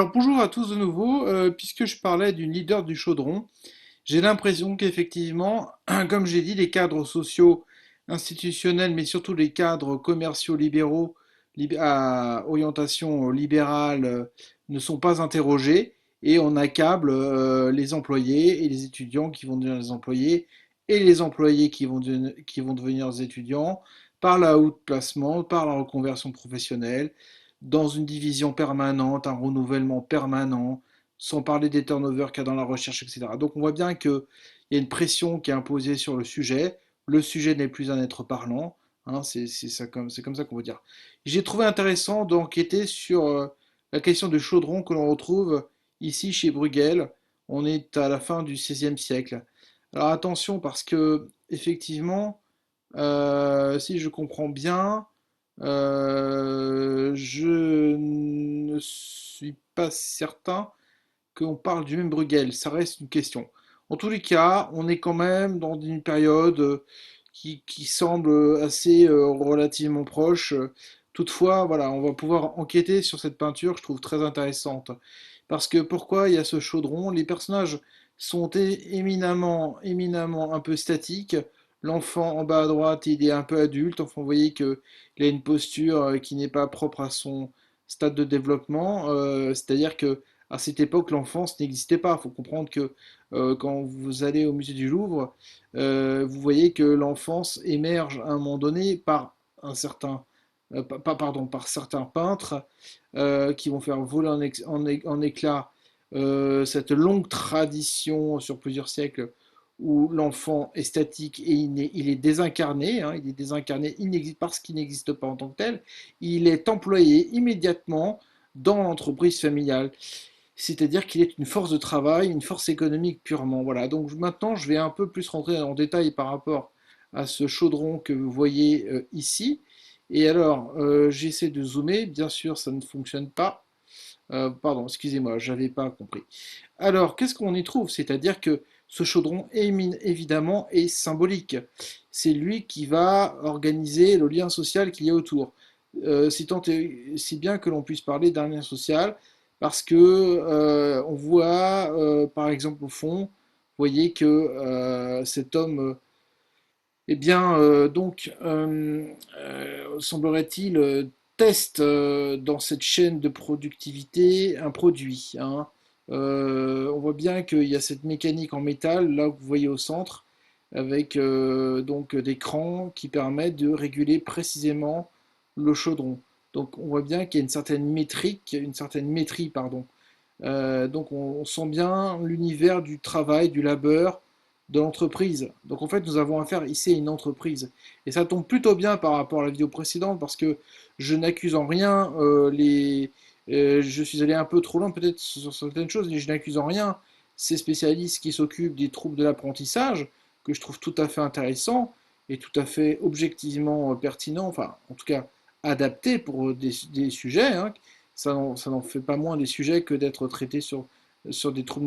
Alors bonjour à tous de nouveau. Puisque je parlais d'une leader du chaudron, j'ai l'impression qu'effectivement, comme j'ai dit, les cadres sociaux, institutionnels, mais surtout les cadres commerciaux libéraux à orientation libérale ne sont pas interrogés et on accable les employés et les étudiants qui vont devenir les employés et les employés qui vont devenir les étudiants par la haute placement, par la reconversion professionnelle dans une division permanente, un renouvellement permanent, sans parler des turnovers qu'il y a dans la recherche, etc. Donc on voit bien qu'il y a une pression qui est imposée sur le sujet. Le sujet n'est plus un être parlant. Hein, c'est comme ça qu'on veut dire. J'ai trouvé intéressant d'enquêter sur la question du chaudron que l'on retrouve ici chez Bruegel. On est à la fin du XVIe siècle. Alors attention parce que effectivement, si je comprends bien, je ne suis pas certain qu'on parle du même Bruegel, ça reste une question. En tous les cas, on est quand même dans une période qui semble assez relativement proche. Toutefois, voilà, on va pouvoir enquêter sur cette peinture, je trouve très intéressante. Parce que pourquoi il y a ce chaudron? Les personnages sont éminemment un peu statiques. L'enfant en bas à droite, il est un peu adulte. Enfin, vous voyez qu'il a une posture qui n'est pas propre à son stade de développement. C'est-à-dire que à cette époque, l'enfance n'existait pas. Il faut comprendre que quand vous allez au musée du Louvre, vous voyez que l'enfance émerge à un moment donné par un certain, pardon, par certains peintres qui vont faire voler en éclats cette longue tradition sur plusieurs siècles où l'enfant est statique et il est désincarné, hein, il est désincarné parce qu'il n'existe pas en tant que tel, il est employé immédiatement dans l'entreprise familiale. C'est-à-dire qu'il est une force de travail, une force économique purement. Voilà. Donc maintenant, je vais un peu plus rentrer en détail par rapport à ce chaudron que vous voyez ici. Et alors, j'essaie de zoomer. Bien sûr, ça ne fonctionne pas. Pardon, excusez-moi, j'avais pas compris. Alors, qu'est-ce qu'on y trouve? C'est-à-dire que ce chaudron, évidemment, est symbolique. C'est lui qui va organiser le lien social qu'il y a autour. Si bien que l'on puisse parler d'un lien social, parce que on voit, par exemple, au fond, vous voyez que cet homme, eh bien, semblerait-il, teste dans cette chaîne de productivité un produit. Hein. On voit bien qu'il y a cette mécanique en métal, là que vous voyez au centre, avec donc des crans qui permettent de réguler précisément le chaudron. Donc on voit bien qu'il y a une certaine métrie, pardon. Donc on sent bien l'univers du travail, du labeur, de l'entreprise. Donc en fait, nous avons affaire ici à une entreprise. Et ça tombe plutôt bien par rapport à la vidéo précédente parce que je n'accuse en rien je suis allé un peu trop loin peut-être sur certaines choses, mais je n'accuse en rien ces spécialistes qui s'occupent des troubles de l'apprentissage, que je trouve tout à fait intéressant et tout à fait objectivement pertinent, enfin en tout cas adapté pour des sujets. Hein. Ça n'en fait pas moins des sujets que d'être traités sur des troubles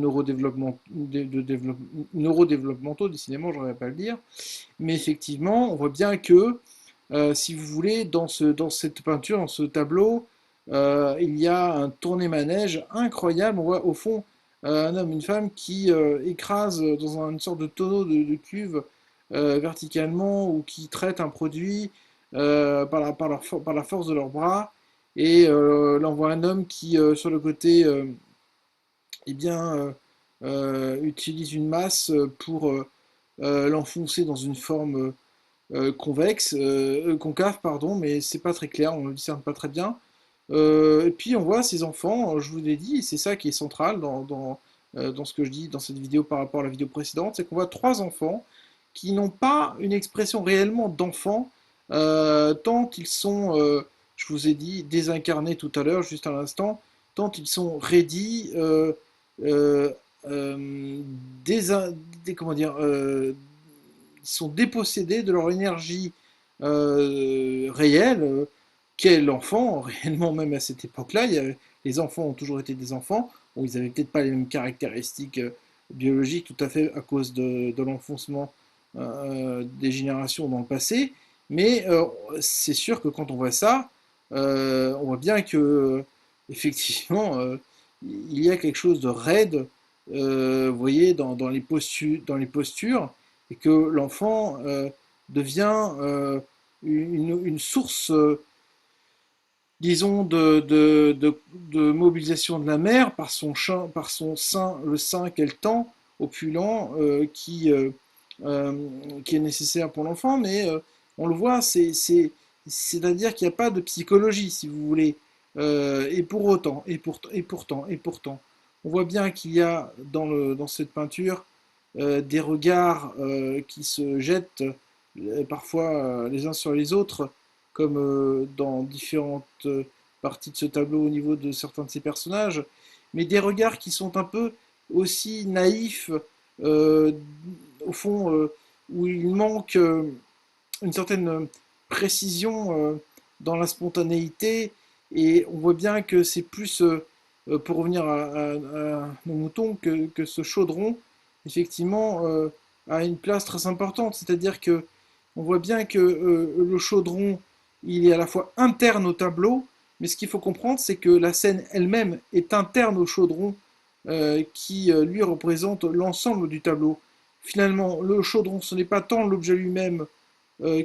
neurodéveloppementaux, décidément, j'aurais pas à le dire. Mais effectivement, on voit bien que, si vous voulez, dans cette peinture, dans ce tableau, il y a un tourné-manège incroyable. On voit au fond un homme, une femme qui écrase dans une sorte de tonneau de cuve verticalement ou qui traite un produit par la force de leurs bras. Et là, on voit un homme qui, sur le côté, eh bien, utilise une masse pour l'enfoncer dans une forme concave, pardon, mais c'est pas très clair, on ne le discerne pas très bien. Et puis on voit ces enfants, je vous l'ai dit, et c'est ça qui est central dans ce que je dis dans cette vidéo par rapport à la vidéo précédente, c'est qu'on voit trois enfants qui n'ont pas une expression réellement d'enfant, tant ils sont, je vous ai dit, désincarnés tout à l'heure, juste à l'instant, tant ils sont raidis, euh, euh, désin- comment dire, ils sont dépossédés de leur énergie réelle, qu'est l'enfant, réellement même à cette époque-là. Les enfants ont toujours été des enfants. Bon, ils n'avaient peut-être pas les mêmes caractéristiques biologiques tout à fait à cause de l'enfoncement des générations dans le passé. Mais c'est sûr que quand on voit ça, on voit bien que effectivement, il y a quelque chose de raide, vous voyez, dans les postures, et que l'enfant devient une source, disons, de mobilisation de la mère par son sein, le sein qu'elle tend, opulent, euh, qui est nécessaire pour l'enfant, mais on le voit, c'est-à-dire qu'il n'y a pas de psychologie, si vous voulez. Et pour autant, et pourtant, on voit bien qu'il y a dans cette peinture des regards qui se jettent parfois les uns sur les autres, comme dans différentes parties de ce tableau au niveau de certains de ces personnages, mais des regards qui sont un peu aussi naïfs, euh, au fond, où il manque une certaine précision dans la spontanéité, et on voit bien que c'est plus, pour revenir à nos moutons, que ce chaudron, effectivement, a une place très importante, c'est-à-dire que on voit bien que le chaudron, il est à la fois interne au tableau, mais ce qu'il faut comprendre, c'est que la scène elle-même est interne au chaudron, qui lui représente l'ensemble du tableau. Finalement, le chaudron, ce n'est pas tant l'objet lui-même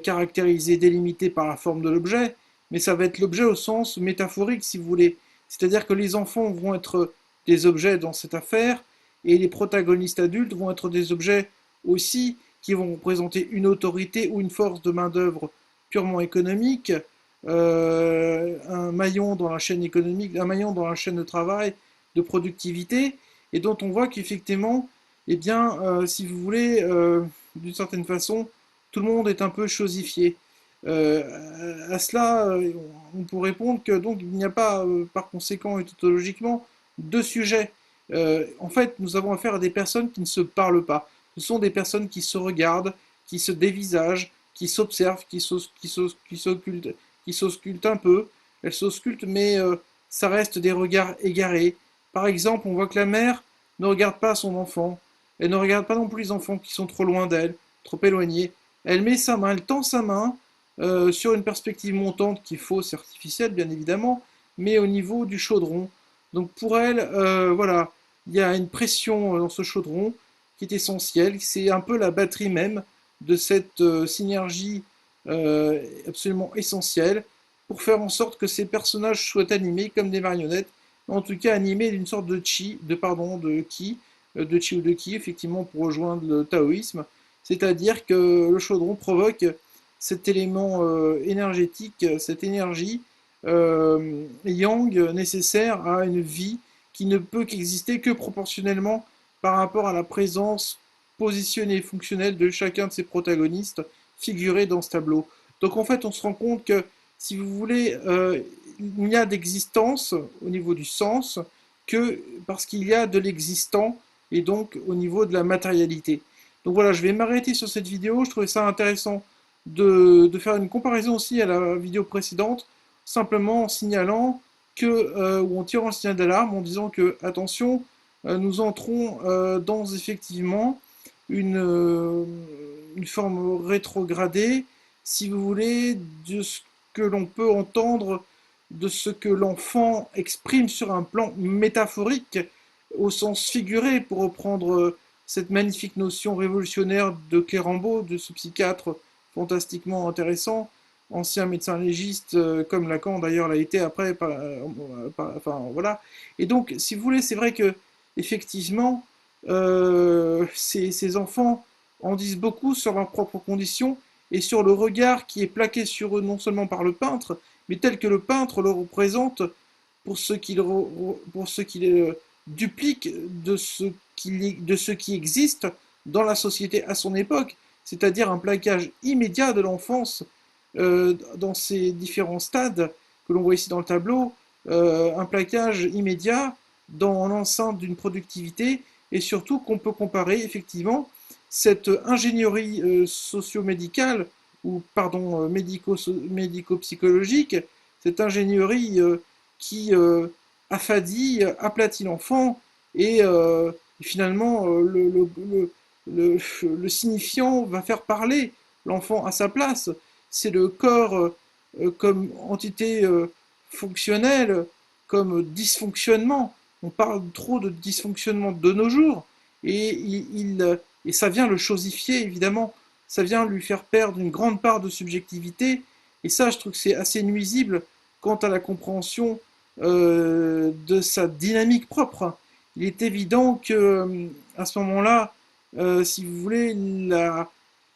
caractérisé, délimité par la forme de l'objet, mais ça va être l'objet au sens métaphorique, si vous voulez. C'est-à-dire que les enfants vont être des objets dans cette affaire, et les protagonistes adultes vont être des objets aussi qui vont représenter une autorité ou une force de main-d'œuvre purement économique, un maillon dans la chaîne économique, un maillon dans la chaîne de travail, de productivité, et dont on voit qu'effectivement, eh bien, si vous voulez, d'une certaine façon, tout le monde est un peu chosifié. À cela, on peut répondre que donc il n'y a pas, par conséquent et tautologiquement, deux sujets. En fait, nous avons affaire à des personnes qui ne se parlent pas. Ce sont des personnes qui se regardent, qui se dévisagent, qui s'observent, qui s'auscultent un peu. Elles s'auscultent, mais ça reste des regards égarés. Par exemple, on voit que la mère ne regarde pas son enfant. Elle ne regarde pas non plus les enfants qui sont trop loin d'elle, trop éloignés. Elle met sa main, elle tend sa main sur une perspective montante qui est fausse et artificielle, bien évidemment, mais au niveau du chaudron. Donc pour elle, voilà, il y a une pression dans ce chaudron qui est essentielle. C'est un peu la batterie même de cette synergie absolument essentielle pour faire en sorte que ces personnages soient animés comme des marionnettes, en tout cas animés d'une sorte de chi, de pardon, de chi ou de ki, effectivement, pour rejoindre le taoïsme, c'est-à-dire que le chaudron provoque cet élément énergétique, cette énergie yang nécessaire à une vie qui ne peut qu'exister que proportionnellement par rapport à la présence positionnée et fonctionnelle de chacun de ces protagonistes figurés dans ce tableau. Donc en fait, on se rend compte que, si vous voulez, il n'y a d'existence au niveau du sens que parce qu'il y a de l'existant, et donc au niveau de la matérialité. Donc voilà, je vais m'arrêter sur cette vidéo. Je trouvais ça intéressant de faire une comparaison aussi à la vidéo précédente, simplement en signalant que, ou en tirant le signal d'alarme, en disant que, attention, nous entrons dans effectivement une, euh, une forme rétrogradée, si vous voulez, de ce que l'on peut entendre, de ce que l'enfant exprime sur un plan métaphorique, au sens figuré, pour reprendre cette magnifique notion révolutionnaire de Clérambault, de ce psychiatre fantastiquement intéressant, ancien médecin légiste, comme Lacan d'ailleurs l'a été après, enfin voilà. Et donc, si vous voulez, c'est vrai que effectivement, ces enfants en disent beaucoup sur leurs propres conditions et sur le regard qui est plaqué sur eux non seulement par le peintre, mais tel que le peintre le représente pour pour ce qu'il duplique de ce qui existe dans la société à son époque, c'est-à-dire un plaquage immédiat de l'enfance dans ces différents stades que l'on voit ici dans le tableau, un plaquage immédiat dans l'enceinte d'une productivité, et surtout qu'on peut comparer effectivement cette ingénierie socio-médicale, ou pardon, médico-psychologique, cette ingénierie qui affadit, aplatit l'enfant, et finalement le signifiant va faire parler l'enfant à sa place. C'est le corps comme entité fonctionnelle, comme dysfonctionnement. on parle trop de dysfonctionnement de nos jours, et, et ça vient le chosifier, évidemment, ça vient lui faire perdre une grande part de subjectivité, et ça, je trouve que c'est assez nuisible quant à la compréhension de sa dynamique propre. Il est évident que à ce moment-là, si vous voulez, la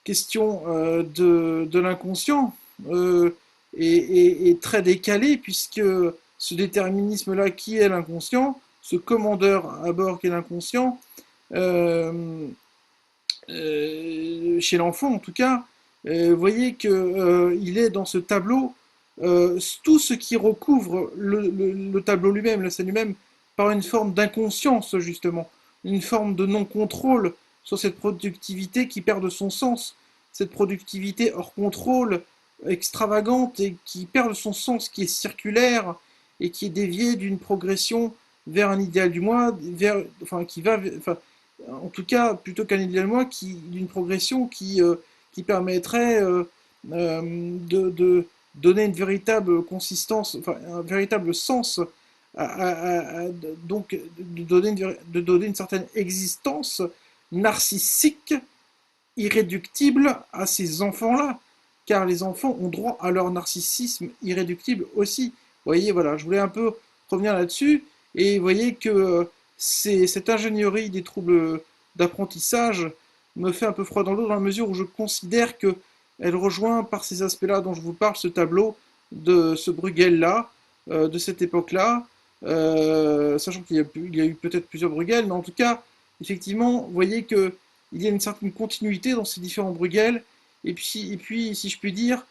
question de l'inconscient est très décalée, puisque ce déterminisme-là, qui est l'inconscient, ce commandeur à bord qui est l'inconscient, euh, chez l'enfant en tout cas, vous voyez qu'il est dans ce tableau, tout ce qui recouvre le tableau lui-même, la scène lui-même, par une forme d'inconscience justement, une forme de non-contrôle sur cette productivité qui perd de son sens, cette productivité hors contrôle, extravagante et qui perd de son sens, qui est circulaire et qui est déviée d'une progression vers un idéal du moi, vers, enfin, qui va, enfin, en tout cas, plutôt qu'un idéal moi, d'une progression qui permettrait de donner une véritable consistance, enfin un véritable sens, donc de donner une certaine existence narcissique, irréductible à ces enfants-là, car les enfants ont droit à leur narcissisme irréductible aussi. Vous voyez, voilà, je voulais un peu revenir là-dessus, et vous voyez que cette ingénierie des troubles d'apprentissage me fait un peu froid dans l'eau dans la mesure où je considère que elle rejoint par ces aspects-là dont je vous parle ce tableau de ce Bruegel-là, de cette époque-là, sachant qu'il y a eu peut-être plusieurs Bruegel, mais en tout cas, effectivement, vous voyez que il y a une certaine continuité dans ces différents Bruegel, et puis, si je puis dire,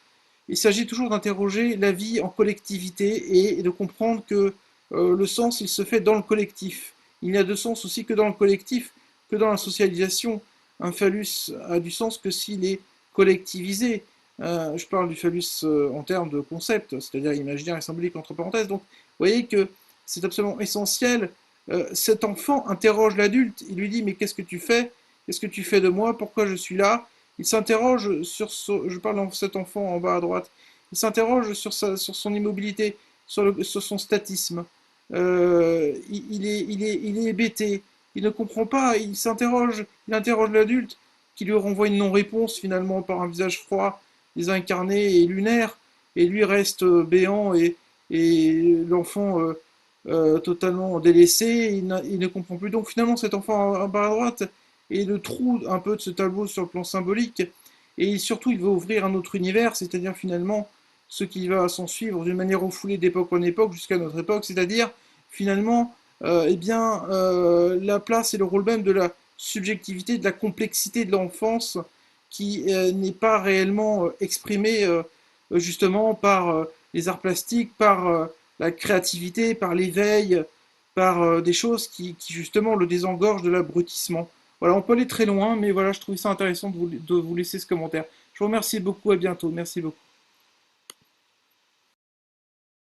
il s'agit toujours d'interroger la vie en collectivité et de comprendre que le sens, il se fait dans le collectif. Il n'y a de sens aussi que dans le collectif, que dans la socialisation. Un phallus a du sens que s'il est collectivisé. Je parle du phallus en termes de concept, c'est-à-dire imaginaire et symbolique entre parenthèses. Donc, vous voyez que c'est absolument essentiel. Cet enfant interroge l'adulte. Il lui dit, mais qu'est-ce que tu fais? Qu'est-ce que tu fais de moi? Pourquoi je suis là? Il s'interroge sur je parle de cet enfant en bas à droite. Il s'interroge sur son immobilité, sur son statisme. Il est hébété. Il ne comprend pas. Il s'interroge. Il interroge l'adulte qui lui renvoie une non-réponse finalement par un visage froid, désincarné et lunaire. Et lui reste béant et l'enfant totalement délaissé. Il ne comprend plus. Donc finalement, cet enfant en bas à droite est le trou un peu de ce tableau sur le plan symbolique. Et surtout, il veut ouvrir un autre univers, c'est-à-dire finalement ce qui va s'en suivre d'une manière refoulée d'époque en époque jusqu'à notre époque, c'est-à-dire finalement eh bien, la place et le rôle même de la subjectivité, de la complexité de l'enfance qui n'est pas réellement exprimée justement par les arts plastiques, par la créativité, par l'éveil, par des choses qui justement le désengorgent de l'abrutissement. Voilà, on peut aller très loin, mais voilà, je trouvais ça intéressant de vous laisser ce commentaire. Je vous remercie beaucoup, à bientôt, merci beaucoup.